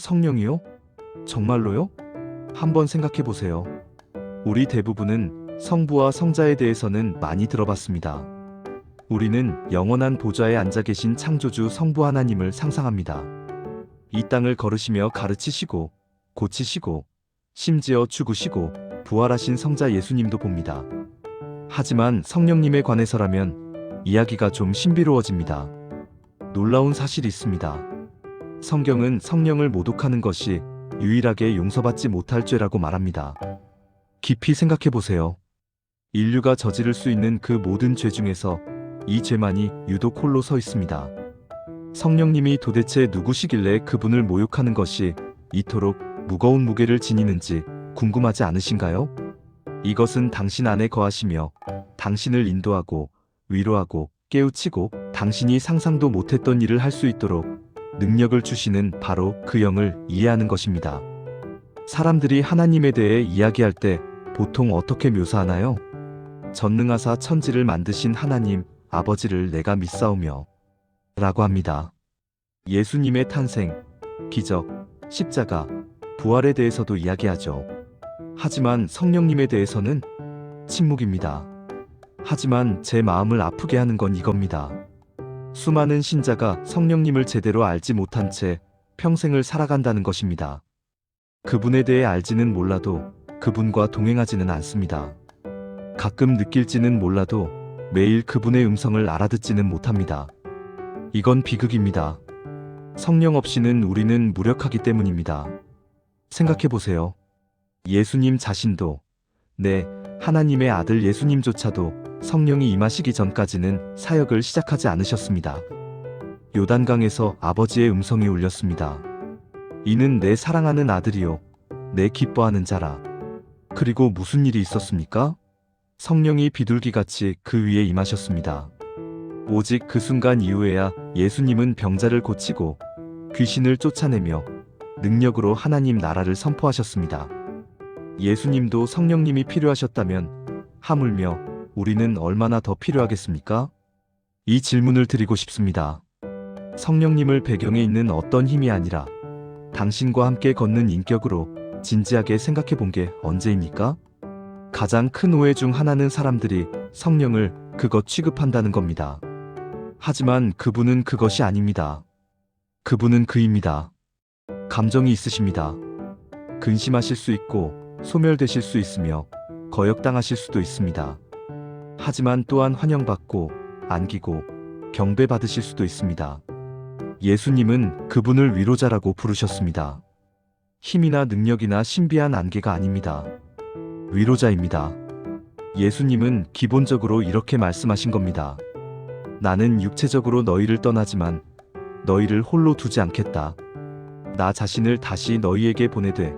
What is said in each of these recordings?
성령이요? 정말로요? 한번 생각해 보세요. 우리 대부분은 성부와 성자에 대해서는 많이 들어봤습니다. 우리는 영원한 보좌에 앉아 계신 창조주 성부 하나님을 상상합니다. 이 땅을 걸으시며 가르치시고, 고치시고, 심지어 죽으시고, 부활하신 성자 예수님도 봅니다. 하지만 성령님에 관해서라면 이야기가 좀 신비로워집니다. 놀라운 사실이 있습니다. 성경은 성령을 모독하는 것이 유일하게 용서받지 못할 죄라고 말합니다. 깊이 생각해 보세요. 인류가 저지를 수 있는 그 모든 죄 중에서 이 죄만이 유독 홀로 서 있습니다. 성령님이 도대체 누구시길래 그분을 모욕하는 것이 이토록 무거운 무게를 지니는지 궁금하지 않으신가요? 이것은 당신 안에 거하시며 당신을 인도하고 위로하고 깨우치고 당신이 상상도 못했던 일을 할 수 있도록 능력을 주시는 바로 그 영을 이해하는 것입니다. 사람들이 하나님에 대해 이야기할 때 보통 어떻게 묘사하나요? 전능하사 천지를 만드신 하나님, 아버지를 내가 믿사오며 라고 합니다. 예수님의 탄생, 기적, 십자가, 부활에 대해서도 이야기하죠. 하지만 성령님에 대해서는 침묵입니다. 하지만 제 마음을 아프게 하는 건 이겁니다. 수많은 신자가 성령님을 제대로 알지 못한 채 평생을 살아간다는 것입니다. 그분에 대해 알지는 몰라도 그분과 동행하지는 않습니다. 가끔 느낄지는 몰라도 매일 그분의 음성을 알아듣지는 못합니다. 이건 비극입니다. 성령 없이는 우리는 무력하기 때문입니다. 생각해 보세요. 예수님 자신도, 네, 하나님의 아들 예수님조차도 성령이 임하시기 전까지는 사역을 시작하지 않으셨습니다. 요단강에서 아버지의 음성이 울렸습니다. 이는 내 사랑하는 아들이요, 내 기뻐하는 자라. 그리고 무슨 일이 있었습니까? 성령이 비둘기같이 그 위에 임하셨습니다. 오직 그 순간 이후에야 예수님은 병자를 고치고 귀신을 쫓아내며 능력으로 하나님 나라를 선포하셨습니다. 예수님도 성령님이 필요하셨다면 하물며 우리는 얼마나 더 필요하겠습니까? 이 질문을 드리고 싶습니다. 성령님을 배경에 있는 어떤 힘이 아니라 당신과 함께 걷는 인격으로 진지하게 생각해 본 게 언제입니까? 가장 큰 오해 중 하나는 사람들이 성령을 그것 취급한다는 겁니다. 하지만 그분은 그것이 아닙니다. 그분은 그입니다. 감정이 있으십니다. 근심하실 수 있고 소멸되실 수 있으며 거역당하실 수도 있습니다. 하지만 또한 환영받고 안기고 경배받으실 수도 있습니다. 예수님은 그분을 위로자라고 부르셨습니다. 힘이나 능력이나 신비한 안개가 아닙니다. 위로자입니다. 예수님은 기본적으로 이렇게 말씀하신 겁니다. 나는 육체적으로 너희를 떠나지만 너희를 홀로 두지 않겠다. 나 자신을 다시 너희에게 보내되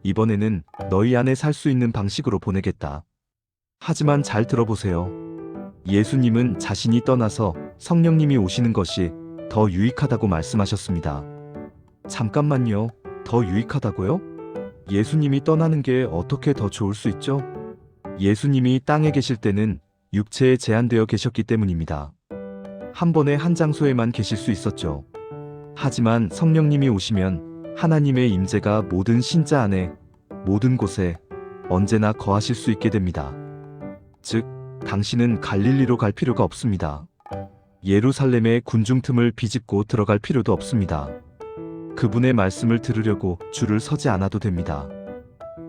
이번에는 너희 안에 살 수 있는 방식으로 보내겠다. 하지만 잘 들어보세요. 예수님은 자신이 떠나서 성령님이 오시는 것이 더 유익하다고 말씀하셨습니다. 잠깐만요. 더 유익하다고요? 예수님이 떠나는 게 어떻게 더 좋을 수 있죠? 예수님이 땅에 계실 때는 육체에 제한되어 계셨기 때문입니다. 한 번에 한 장소에만 계실 수 있었죠. 하지만 성령님이 오시면 하나님의 임재가 모든 신자 안에, 모든 곳에 언제나 거하실 수 있게 됩니다. 즉, 당신은 갈릴리로 갈 필요가 없습니다. 예루살렘의 군중 틈을 비집고 들어갈 필요도 없습니다. 그분의 말씀을 들으려고 줄을 서지 않아도 됩니다.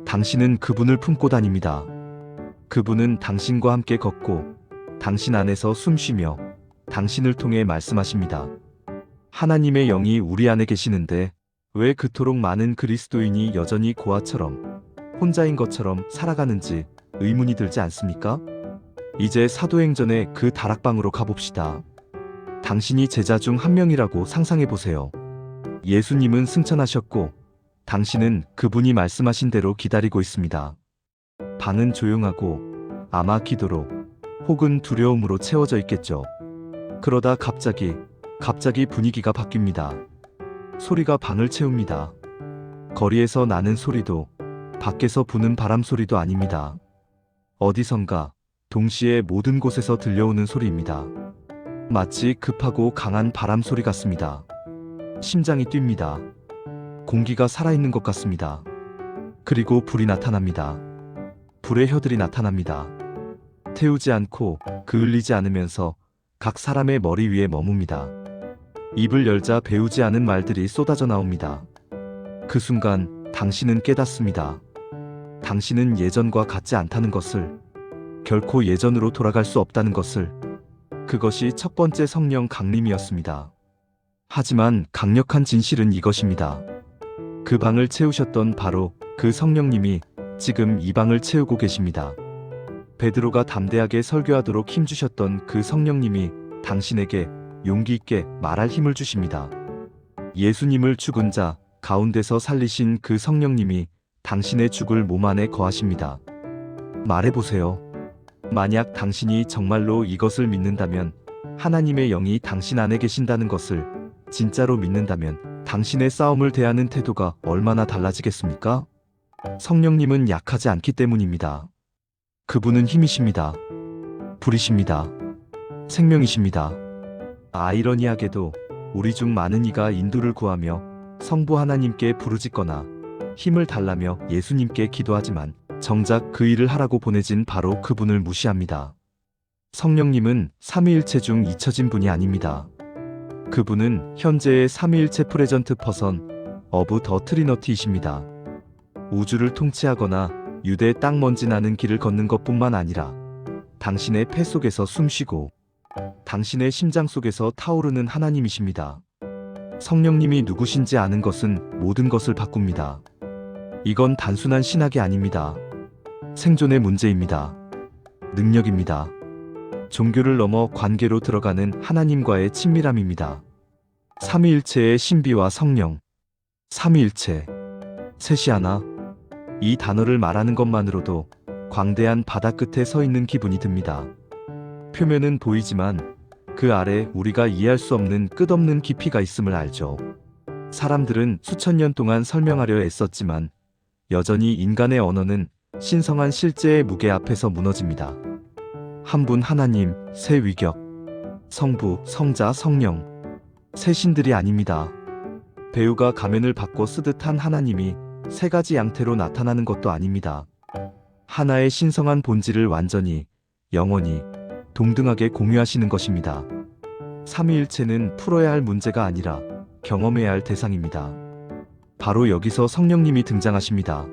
당신은 그분을 품고 다닙니다. 그분은 당신과 함께 걷고 당신 안에서 숨쉬며 당신을 통해 말씀하십니다. 하나님의 영이 우리 안에 계시는데 왜 그토록 많은 그리스도인이 여전히 고아처럼 혼자인 것처럼 살아가는지 의문이 들지 않습니까? 이제 사도행전의 그 다락방으로 가봅시다. 당신이 제자 중 한 명이라고 상상해 보세요. 예수님은 승천하셨고 당신은 그분이 말씀하신 대로 기다리고 있습니다. 방은 조용하고 아마 기도로 혹은 두려움으로 채워져 있겠죠. 그러다 갑자기 분위기가 바뀝니다. 소리가 방을 채웁니다. 거리에서 나는 소리도 밖에서 부는 바람 소리도 아닙니다. 어디선가 동시에 모든 곳에서 들려오는 소리입니다. 마치 급하고 강한 바람 소리 같습니다. 심장이 뜁니다. 공기가 살아있는 것 같습니다. 그리고 불이 나타납니다. 불의 혀들이 나타납니다. 태우지 않고 그을리지 않으면서 각 사람의 머리 위에 머뭅니다. 입을 열자 배우지 않은 말들이 쏟아져 나옵니다. 그 순간 당신은 깨닫습니다. 당신은 예전과 같지 않다는 것을, 결코 예전으로 돌아갈 수 없다는 것을. 그것이 첫 번째 성령 강림이었습니다. 하지만 강력한 진실은 이것입니다. 그 방을 채우셨던 바로 그 성령님이 지금 이 방을 채우고 계십니다. 베드로가 담대하게 설교하도록 힘주셨던 그 성령님이 당신에게 용기 있게 말할 힘을 주십니다. 예수님을 죽은 자 가운데서 살리신 그 성령님이 당신의 죽을 몸 안에 거하십니다. 말해보세요. 만약 당신이 정말로 이것을 믿는다면, 하나님의 영이 당신 안에 계신다는 것을 진짜로 믿는다면 당신의 싸움을 대하는 태도가 얼마나 달라지겠습니까? 성령님은 약하지 않기 때문입니다. 그분은 힘이십니다. 불이십니다. 생명이십니다. 아이러니하게도 우리 중 많은 이가 인도를 구하며 성부 하나님께 부르짖거나 힘을 달라며 예수님께 기도하지만 정작 그 일을 하라고 보내진 바로 그분을 무시합니다. 성령님은 삼위일체 중 잊혀진 분이 아닙니다. 그분은 현재의 삼위일체 프레전트 퍼선 어브 더 트리너티이십니다. 우주를 통치하거나 유대 땅 먼지 나는 길을 걷는 것뿐만 아니라 당신의 폐 속에서 숨쉬고 당신의 심장 속에서 타오르는 하나님이십니다. 성령님이 누구신지 아는 것은 모든 것을 바꿉니다. 이건 단순한 신학이 아닙니다. 생존의 문제입니다. 능력입니다. 종교를 넘어 관계로 들어가는 하나님과의 친밀함입니다. 삼위일체의 신비와 성령, 삼위일체, 셋이 하나. 이 단어를 말하는 것만으로도 광대한 바다 끝에 서 있는 기분이 듭니다. 표면은 보이지만 그 아래 우리가 이해할 수 없는 끝없는 깊이가 있음을 알죠. 사람들은 수천 년 동안 설명하려 애썼지만 여전히 인간의 언어는 신성한 실제의 무게 앞에서 무너집니다. 한 분 하나님, 세 위격, 성부, 성자, 성령, 세 신들이 아닙니다. 배우가 가면을 바꿔 쓰듯 한 하나님이 세 가지 양태로 나타나는 것도 아닙니다. 하나의 신성한 본질을 완전히, 영원히, 동등하게 공유하시는 것입니다. 삼위일체는 풀어야 할 문제가 아니라 경험해야 할 대상입니다. 바로 여기서 성령님이 등장하십니다.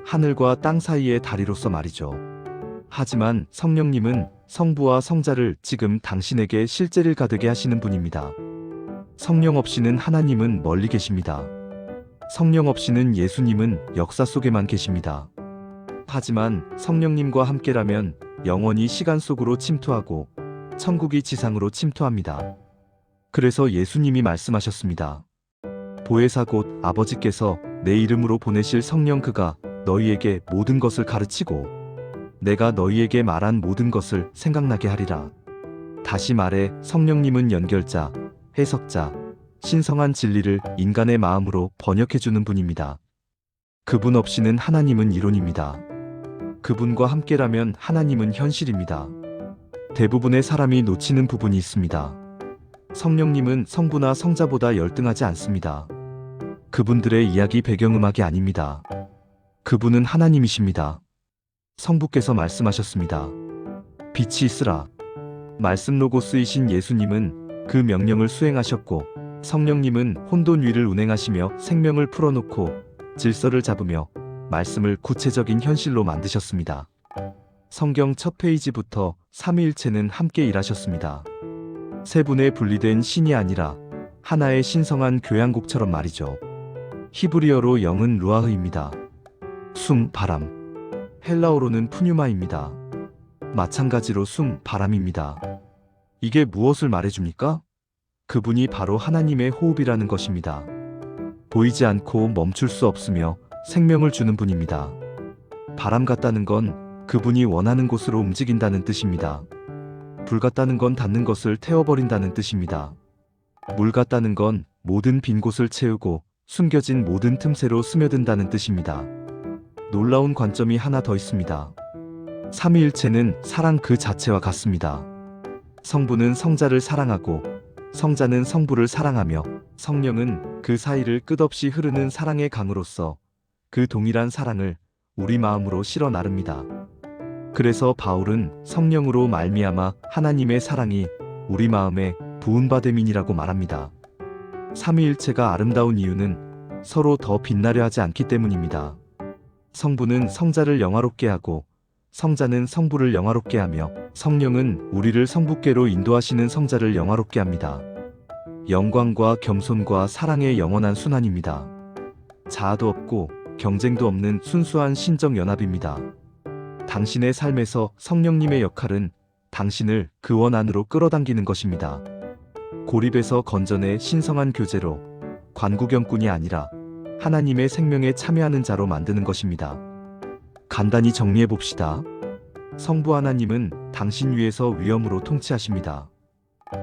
하늘과 땅 사이의 다리로서 말이죠. 하지만 성령님은 성부와 성자를 지금 당신에게 실제를 가되게 하시는 분입니다. 성령 없이는 하나님은 멀리 계십니다. 성령 없이는 예수님은 역사 속에만 계십니다. 하지만 성령님과 함께라면 영원히 시간 속으로 침투하고 천국이 지상으로 침투합니다. 그래서 예수님이 말씀하셨습니다. 보혜사 곧 아버지께서 내 이름으로 보내실 성령 그가 너희에게 모든 것을 가르치고 내가 너희에게 말한 모든 것을 생각나게 하리라. 다시 말해 성령님은 연결자, 해석자, 신성한 진리를 인간의 마음으로 번역해주는 분입니다. 그분 없이는 하나님은 이론입니다. 그분과 함께라면 하나님은 현실입니다. 대부분의 사람이 놓치는 부분이 있습니다. 성령님은 성부나 성자보다 열등하지 않습니다. 그분들의 이야기 배경음악이 아닙니다. 그분은 하나님이십니다. 성부께서 말씀하셨습니다. 빛이 있으라. 말씀 로고스이신 예수님은 그 명령을 수행하셨고 성령님은 혼돈 위를 운행하시며 생명을 풀어놓고 질서를 잡으며 말씀을 구체적인 현실로 만드셨습니다. 성경 첫 페이지부터 삼위일체는 함께 일하셨습니다. 세 분의 분리된 신이 아니라 하나의 신성한 교향곡처럼 말이죠. 히브리어로 영은 루아흐입니다. 숨, 바람. 헬라어로는 푸뉴마입니다. 마찬가지로 숨, 바람입니다. 이게 무엇을 말해줍니까? 그분이 바로 하나님의 호흡이라는 것입니다. 보이지 않고 멈출 수 없으며 생명을 주는 분입니다. 바람 같다는 건 그분이 원하는 곳으로 움직인다는 뜻입니다. 불 같다는 건 닿는 것을 태워버린다는 뜻입니다. 물 같다는 건 모든 빈 곳을 채우고 숨겨진 모든 틈새로 스며든다는 뜻입니다. 놀라운 관점이 하나 더 있습니다. 삼위일체는 사랑 그 자체와 같습니다. 성부는 성자를 사랑하고 성자는 성부를 사랑하며 성령은 그 사이를 끝없이 흐르는 사랑의 강으로서 그 동일한 사랑을 우리 마음으로 실어 나릅니다. 그래서 바울은 성령으로 말미암아 하나님의 사랑이 우리 마음에 부은바됨이니라고 말합니다. 삼위일체가 아름다운 이유는 서로 더 빛나려 하지 않기 때문입니다. 성부는 성자를 영화롭게 하고 성자는 성부를 영화롭게 하며 성령은 우리를 성부께로 인도하시는 성자를 영화롭게 합니다. 영광과 겸손과 사랑의 영원한 순환입니다. 자아도 없고 경쟁도 없는 순수한 신적 연합입니다. 당신의 삶에서 성령님의 역할은 당신을 그 원 안으로 끌어당기는 것입니다. 고립에서 건전해 신성한 교제로 관구경꾼이 아니라 하나님의 생명에 참여하는 자로 만드는 것입니다. 간단히 정리해 봅시다. 성부 하나님은 당신 위에서 위엄으로 통치하십니다.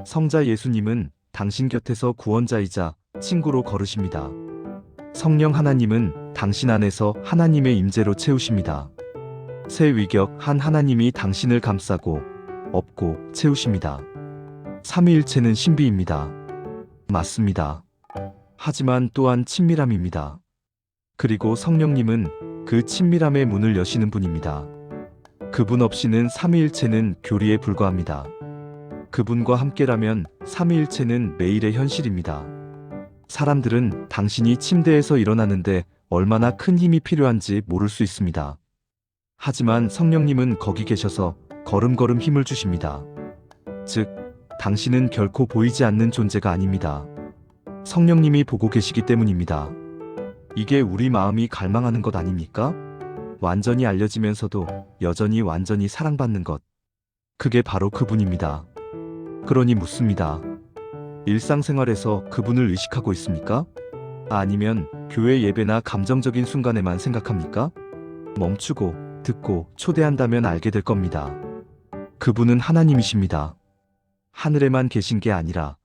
성자 예수님은 당신 곁에서 구원자이자 친구로 걸으십니다. 성령 하나님은 당신 안에서 하나님의 임재로 채우십니다. 새 위격 한 하나님이 당신을 감싸고 업고 채우십니다. 삼위일체는 신비입니다. 맞습니다. 하지만 또한 친밀함입니다. 그리고 성령님은 그 친밀함의 문을 여시는 분입니다. 그분 없이는 삼위일체는 교리에 불과합니다. 그분과 함께라면 삼위일체는 매일의 현실입니다. 사람들은 당신이 침대에서 일어나는데 얼마나 큰 힘이 필요한지 모를 수 있습니다. 하지만 성령님은 거기 계셔서 걸음걸음 힘을 주십니다. 즉, 당신은 결코 보이지 않는 존재가 아닙니다. 성령님이 보고 계시기 때문입니다. 이게 우리 마음이 갈망하는 것 아닙니까? 완전히 알려지면서도 여전히 완전히 사랑받는 것. 그게 바로 그분입니다. 그러니 묻습니다. 일상생활에서 그분을 의식하고 있습니까? 아니면 교회 예배나 감정적인 순간에만 생각합니까? 멈추고 듣고 초대한다면 알게 될 겁니다. 그분은 하나님이십니다. 하늘에만 계신 게 아니라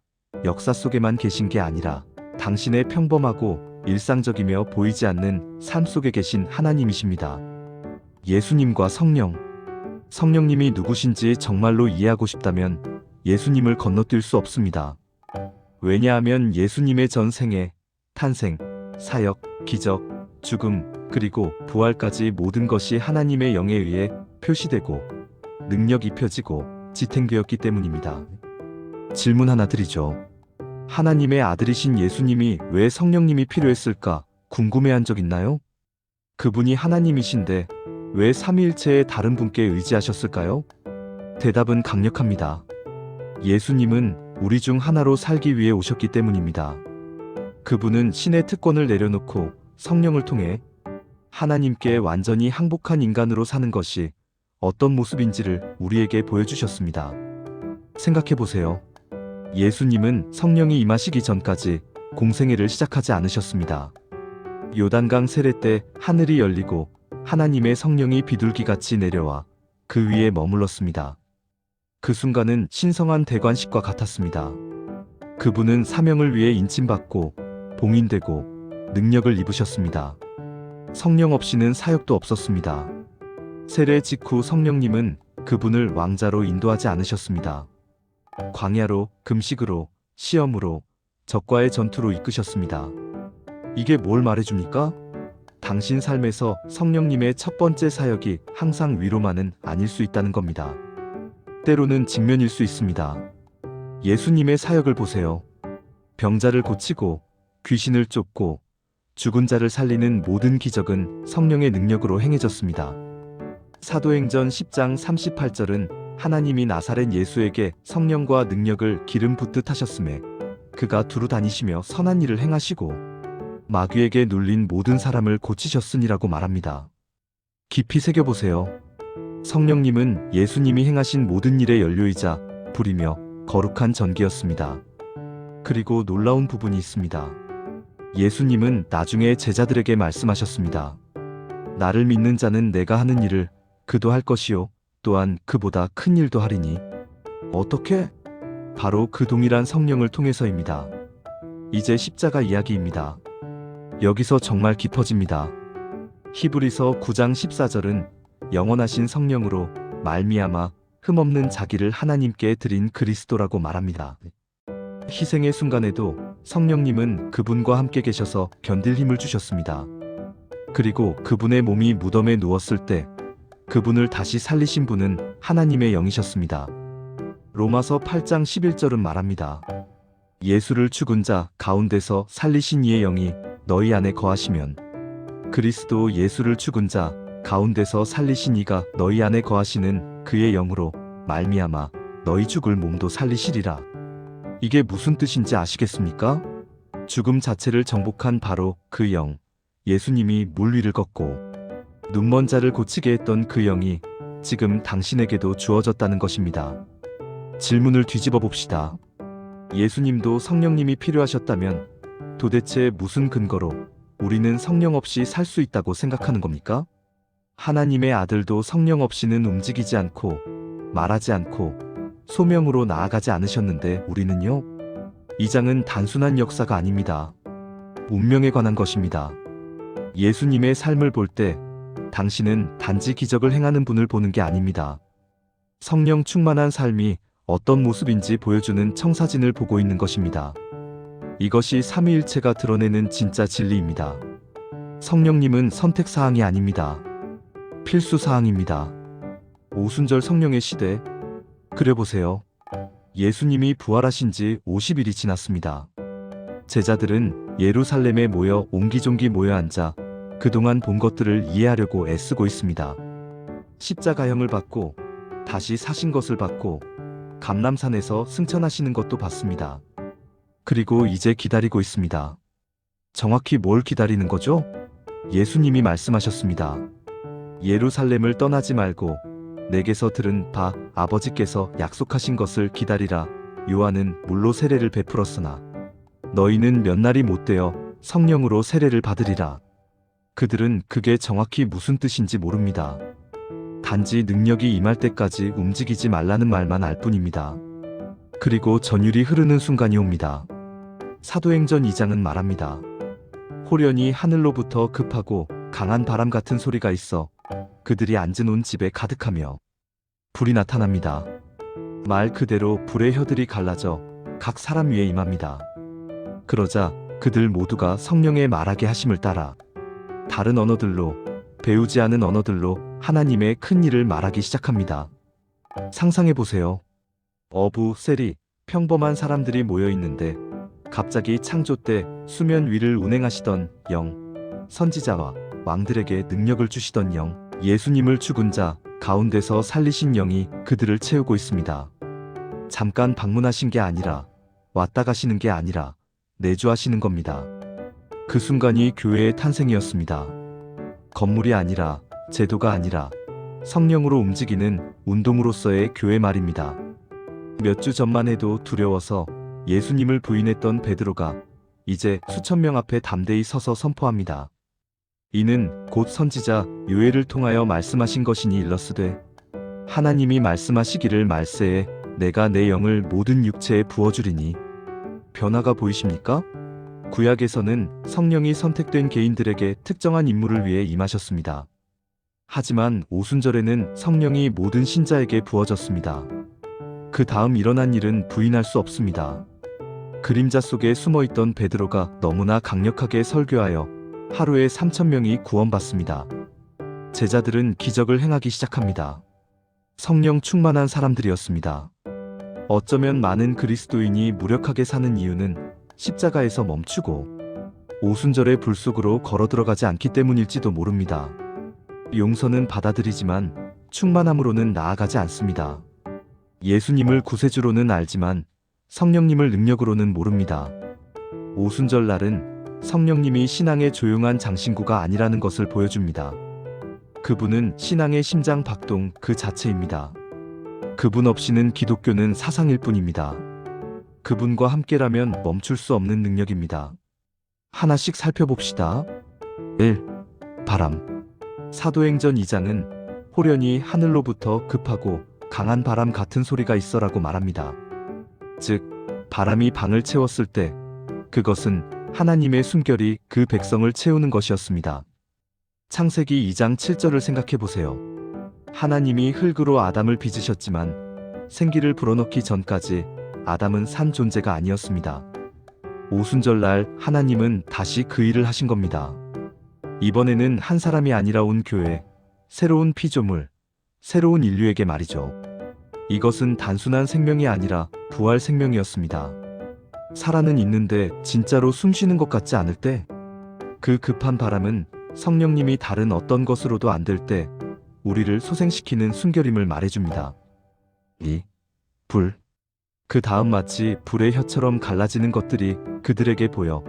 역사 속에만 계신 게 아니라 당신의 평범하고 일상적이며 보이지 않는 삶 속에 계신 하나님이십니다. 예수님과 성령. 성령님이 누구신지 정말로 이해하고 싶다면 예수님을 건너뛸 수 없습니다. 왜냐하면 예수님의 전생에 탄생, 사역, 기적, 죽음, 그리고 부활까지 모든 것이 하나님의 영에 의해 표시되고 능력 입혀지고 지탱되었기 때문입니다. 질문 하나 드리죠. 하나님의 아들이신 예수님이 왜 성령님이 필요했을까 궁금해한 적 있나요? 그분이 하나님이신데 왜 삼위일체의 다른 분께 의지하셨을까요? 대답은 강력합니다. 예수님은 우리 중 하나로 살기 위해 오셨기 때문입니다. 그분은 신의 특권을 내려놓고 성령을 통해 하나님께 완전히 항복한 인간으로 사는 것이 어떤 모습인지를 우리에게 보여주셨습니다. 생각해 보세요. 예수님은 성령이 임하시기 전까지 공생애를 시작하지 않으셨습니다. 요단강 세례 때 하늘이 열리고 하나님의 성령이 비둘기같이 내려와 그 위에 머물렀습니다. 그 순간은 신성한 대관식과 같았습니다. 그분은 사명을 위해 인침받고 봉인되고 능력을 입으셨습니다. 성령 없이는 사역도 없었습니다. 세례 직후 성령님은 그분을 왕자로 인도하지 않으셨습니다. 광야로, 금식으로, 시험으로, 적과의 전투로 이끄셨습니다. 이게 뭘 말해줍니까? 당신 삶에서 성령님의 첫 번째 사역이 항상 위로만은 아닐 수 있다는 겁니다. 때로는 직면일 수 있습니다. 예수님의 사역을 보세요. 병자를 고치고 귀신을 쫓고 죽은 자를 살리는 모든 기적은 성령의 능력으로 행해졌습니다. 사도행전 10장 38절은 하나님이 나사렛 예수에게 성령과 능력을 기름 붓듯 하셨음에 그가 두루 다니시며 선한 일을 행하시고 마귀에게 눌린 모든 사람을 고치셨으니라고 말합니다. 깊이 새겨보세요. 성령님은 예수님이 행하신 모든 일의 연료이자 불이며 거룩한 전기였습니다. 그리고 놀라운 부분이 있습니다. 예수님은 나중에 제자들에게 말씀하셨습니다. 나를 믿는 자는 내가 하는 일을 그도 할 것이요 또한 그보다 큰 일도 하리니. 어떻게? 바로 그 동일한 성령을 통해서입니다. 이제 십자가 이야기입니다. 여기서 정말 깊어집니다. 히브리서 9장 14절은 영원하신 성령으로 말미암아 흠없는 자기를 하나님께 드린 그리스도라고 말합니다. 희생의 순간에도 성령님은 그분과 함께 계셔서 견딜 힘을 주셨습니다. 그리고 그분의 몸이 무덤에 누웠을 때 그분을 다시 살리신 분은 하나님의 영이셨습니다. 로마서 8장 11절은 말합니다. 예수를 죽은 자 가운데서 살리신 이의 영이 너희 안에 거하시면 그리스도 예수를 죽은 자 가운데서 살리신 이가 너희 안에 거하시는 그의 영으로 말미암아 너희 죽을 몸도 살리시리라. 이게 무슨 뜻인지 아시겠습니까? 죽음 자체를 정복한 바로 그 영, 예수님이 물 위를 걷고 눈먼 자를 고치게 했던 그 영이 지금 당신에게도 주어졌다는 것입니다. 질문을 뒤집어 봅시다. 예수님도 성령님이 필요하셨다면 도대체 무슨 근거로 우리는 성령 없이 살 수 있다고 생각하는 겁니까? 하나님의 아들도 성령 없이는 움직이지 않고 말하지 않고 소명으로 나아가지 않으셨는데 우리는요? 이 장은 단순한 역사가 아닙니다. 운명에 관한 것입니다. 예수님의 삶을 볼 때 당신은 단지 기적을 행하는 분을 보는 게 아닙니다. 성령 충만한 삶이 어떤 모습인지 보여주는 청사진을 보고 있는 것입니다. 이것이 삼위일체가 드러내는 진짜 진리입니다. 성령님은 선택사항이 아닙니다. 필수사항입니다. 오순절 성령의 시대, 그려보세요. 예수님이 부활하신 지 50일이 지났습니다. 제자들은 예루살렘에 모여 옹기종기 모여 앉아 그동안 본 것들을 이해하려고 애쓰고 있습니다. 십자가형을 받고 다시 사신 것을 받고 감람산에서 승천하시는 것도 봤습니다. 그리고 이제 기다리고 있습니다. 정확히 뭘 기다리는 거죠? 예수님이 말씀하셨습니다. 예루살렘을 떠나지 말고 내게서 들은 바 아버지께서 약속하신 것을 기다리라. 요한은 물로 세례를 베풀었으나 너희는 몇 날이 못되어 성령으로 세례를 받으리라. 그들은 그게 정확히 무슨 뜻인지 모릅니다. 단지 능력이 임할 때까지 움직이지 말라는 말만 알 뿐입니다. 그리고 전율이 흐르는 순간이 옵니다. 사도행전 2장은 말합니다. 호련히 하늘로부터 급하고 강한 바람 같은 소리가 있어 그들이 앉은 온 집에 가득하며 불이 나타납니다. 말 그대로 불의 혀들이 갈라져 각 사람 위에 임합니다. 그러자 그들 모두가 성령의 말하게 하심을 따라 다른 언어들로, 배우지 않은 언어들로 하나님의 큰 일을 말하기 시작합니다. 상상해보세요. 어부, 세리, 평범한 사람들이 모여 있는데 갑자기 창조 때 수면 위를 운행하시던 영, 선지자와 왕들에게 능력을 주시던 영, 예수님을 죽은 자 가운데서 살리신 영이 그들을 채우고 있습니다. 잠깐 방문하신 게 아니라, 왔다 가시는 게 아니라 내주하시는 겁니다. 그 순간이 교회의 탄생이었습니다. 건물이 아니라, 제도가 아니라 성령으로 움직이는 운동으로서의 교회 말입니다. 몇 주 전만 해도 두려워서 예수님을 부인했던 베드로가 이제 수천 명 앞에 담대히 서서 선포합니다. 이는 곧 선지자 요엘을 통하여 말씀하신 것이니 일러스되 하나님이 말씀하시기를 말세에 내가 내 영을 모든 육체에 부어주리니. 변화가 보이십니까? 구약에서는 성령이 선택된 개인들에게 특정한 임무를 위해 임하셨습니다. 하지만 오순절에는 성령이 모든 신자에게 부어졌습니다. 그 다음 일어난 일은 부인할 수 없습니다. 그림자 속에 숨어있던 베드로가 너무나 강력하게 설교하여 하루에 3,000명이 구원받습니다. 제자들은 기적을 행하기 시작합니다. 성령 충만한 사람들이었습니다. 어쩌면 많은 그리스도인이 무력하게 사는 이유는 십자가에서 멈추고 오순절의 불 속으로 걸어 들어가지 않기 때문일지도 모릅니다. 용서는 받아들이지만 충만함으로는 나아가지 않습니다. 예수님을 구세주로는 알지만 성령님을 능력으로는 모릅니다. 오순절 날은 성령님이 신앙의 조용한 장신구가 아니라는 것을 보여줍니다. 그분은 신앙의 심장 박동 그 자체입니다. 그분 없이는 기독교는 사상일 뿐입니다. 그분과 함께라면 멈출 수 없는 능력입니다. 하나씩 살펴봅시다. 1. 바람. 사도행전 2장은 호련히 하늘로부터 급하고 강한 바람 같은 소리가 있어라고 말합니다. 즉, 바람이 방을 채웠을 때 그것은 하나님의 숨결이 그 백성을 채우는 것이었습니다. 창세기 2장 7절을 생각해 보세요. 하나님이 흙으로 아담을 빚으셨지만 생기를 불어넣기 전까지 아담은 산 존재가 아니었습니다. 오순절 날 하나님은 다시 그 일을 하신 겁니다. 이번에는 한 사람이 아니라 온 교회, 새로운 피조물, 새로운 인류에게 말이죠. 이것은 단순한 생명이 아니라 부활 생명이었습니다. 살아는 있는데 진짜로 숨쉬는 것 같지 않을 때, 그 급한 바람은 성령님이 다른 어떤 것으로도 안 될 때 우리를 소생시키는 순결임을 말해줍니다. 이 불. 그 다음 마치 불의 혀처럼 갈라지는 것들이 그들에게 보여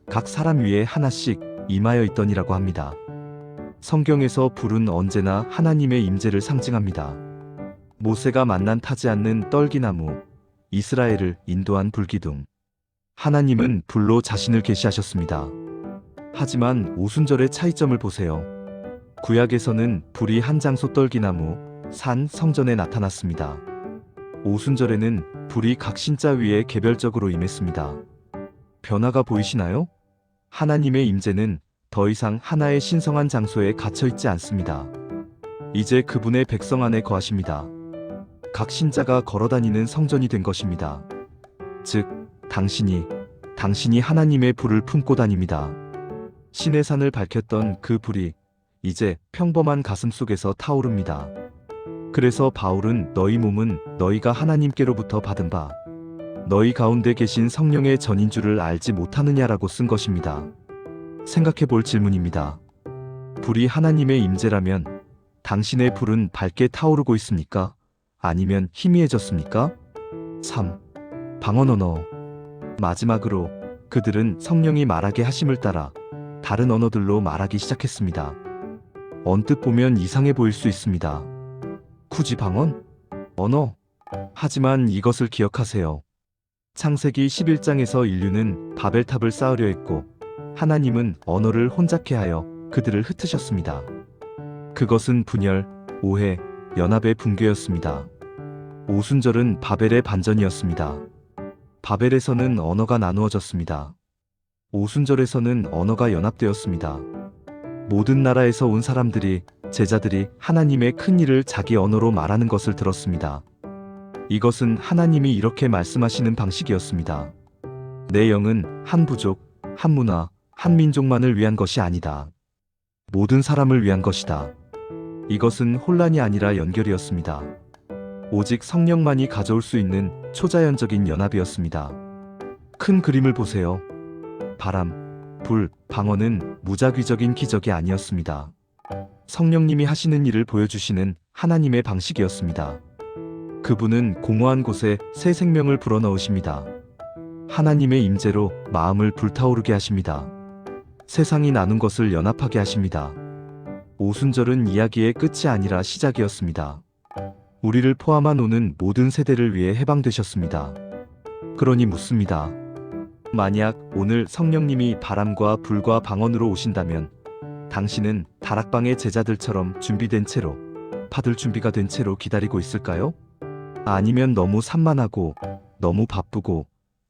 각 사람 위에 하나씩 임하여 있더니라고 합니다. 성경에서 불은 언제나 하나님의 임재를 상징합니다. 모세가 만난 타지 않는 떨기나무, 이스라엘을 인도한 불기둥. 하나님은 불로 자신을 계시하셨습니다. 하지만 오순절의 차이점을 보세요. 구약에서는 불이 한 장소 떨기나무, 산, 성전에 나타났습니다. 오순절에는 불이 각 신자 위에 개별적으로 임했습니다. 변화가 보이시나요? 하나님의 임재는 더 이상 하나의 신성한 장소에 갇혀 있지 않습니다. 이제 그분의 백성 안에 거하십니다. 각 신자가 걸어다니는 성전이 된 것입니다. 즉, 당신이 하나님의 불을 품고 다닙니다. 신의 산을 밝혔던 그 불이 이제 평범한 가슴 속에서 타오릅니다. 그래서 바울은 너희 몸은 너희가 하나님께로부터 받은 바 너희 가운데 계신 성령의 전인 줄을 알지 못하느냐라고 쓴 것입니다. 생각해 볼 질문입니다. 불이 하나님의 임재라면 당신의 불은 밝게 타오르고 있습니까? 아니면 희미해졌습니까? 3. 방언 언어. 마지막으로 그들은 성령이 말하게 하심을 따라 다른 언어들로 말하기 시작했습니다. 언뜻 보면 이상해 보일 수 있습니다. 굳이 방언? 언어? 하지만 이것을 기억하세요. 창세기 11장에서 인류는 바벨탑을 쌓으려 했고 하나님은 언어를 혼잡케 하여 그들을 흩으셨습니다. 그것은 분열, 오해, 연합의 붕괴였습니다. 오순절은 바벨의 반전이었습니다. 바벨에서는 언어가 나누어졌습니다. 오순절에서는 언어가 연합되었습니다. 모든 나라에서 온 사람들이, 제자들이 하나님의 큰 일을 자기 언어로 말하는 것을 들었습니다. 이것은 하나님이 이렇게 말씀하시는 방식이었습니다. 내 영은 한 부족, 한 문화, 한 민족만을 위한 것이 아니다. 모든 사람을 위한 것이다. 이것은 혼란이 아니라 연결이었습니다. 오직 성령만이 가져올 수 있는 초자연적인 연합이었습니다. 큰 그림을 보세요. 바람, 불, 방언은 무작위적인 기적이 아니었습니다. 성령님이 하시는 일을 보여주시는 하나님의 방식이었습니다. 그분은 공허한 곳에 새 생명을 불어넣으십니다. 하나님의 임재로 마음을 불타오르게 하십니다. 세상이 나눈 것을 연합하게 하십니다. 오순절은 이야기의 끝이 아니라 시작이었습니다. 우리를 포함한 오는 모든 세대를 위해 해방되셨습니다. 그러니 묻습니다. 만약 오늘 성령님이 바람과 불과 방언으로 오신다면 당신은 다락방의 제자들처럼 준비된 채로, 받을 준비가 된 채로 기다리고 있을까요? 아니면 너무 산만하고, 너무 바쁘고,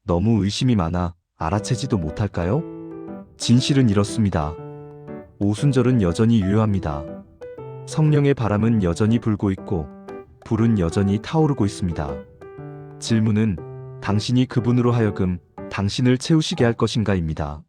너무 의심이 많아 알아채지도 못할까요? 진실은 이렇습니다. 오순절은 여전히 유효합니다. 성령의 바람은 여전히 불고 있고, 불은 여전히 타오르고 있습니다. 질문은 당신이 그분으로 하여금 당신을 채우시게 할 것인가입니다.